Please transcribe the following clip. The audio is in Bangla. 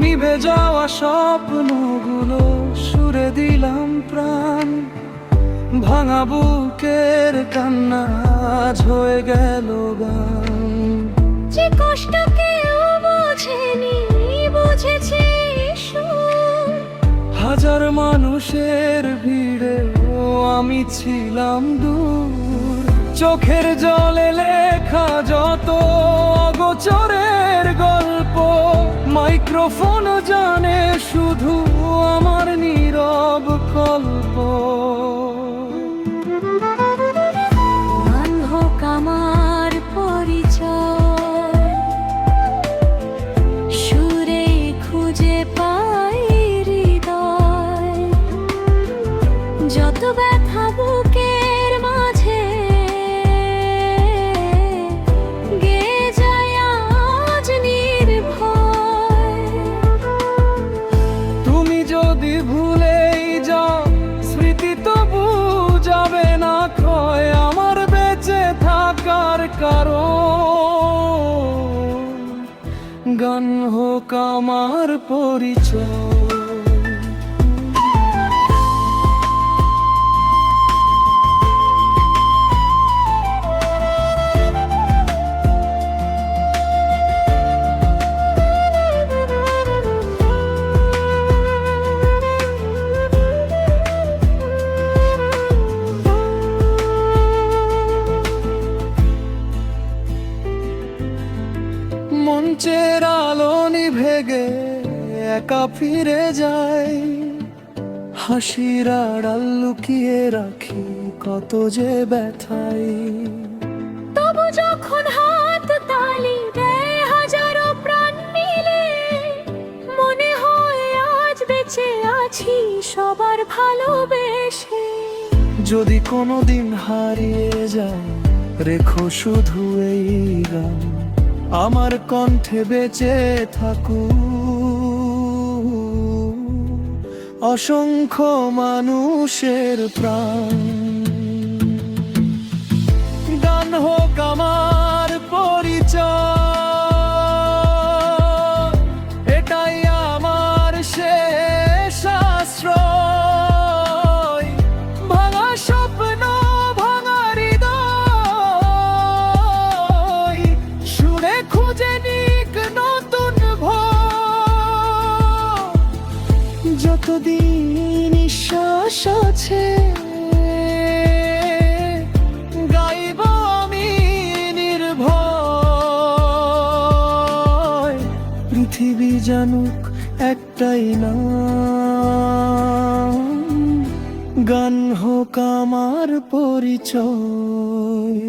নিভে যাওয়া স্বপ্নগুলো সুরে দিলাম প্রাণ, ভাঙা বুকের কান্না আজ হয়ে গেল গান। যে কষ্ট কেউ বোঝেনি বুঝেছে সুর, হাজার মানুষের ভিড়ে আমি ছিলাম দূর। চোখের জলে লেখা যত অগোচরের গল্প, মাইক্রোফোন জানে শুধু আমার নীরব কল্প। গান হোক আমার পরিচয়, সুরে খুঁজে পাই হৃদয়। যত ব্যথা বুকের মাঝে গেয়ে যায় আজ নির্ভয়। তুমি যদি ভুলেই যাও স্মৃতি তবু যাবে না ক্ষয়, আমার বেঁচে থাকার কারণ। গান হোক আমার পরিচয়। মঞ্চের আলো নিভে গে একা ফিরে যাই, হাসির আড়াল লুকিয়ে রাখি কত যে ব্যথাই। তবু যখন হাত তালি দেয় হাজারো প্রাণ মিলে, মনে হয় আজ বেঁচে আছি সবার ভালোবেসে। যদি কোনোদিন হারিয়ে যায় রেখো শুধু এই গান, আমার কণ্ঠে বেঁচে থাকুক অসংখ্য মানুষের প্রাণ। গান হোক আমার পরিচয়, এটাই আমার শেষ আশ্রয়। ভাঙা স্বপ্ন ভাঙা হৃদয়, সুরে খুঁজে নিক নতুন ভোর। যতদিন নিঃশ্বাস আছে গাইব আমি নির্ভয়। পৃথিবী জানুক একটাই নাম, গান হোক আমার পরিচয়।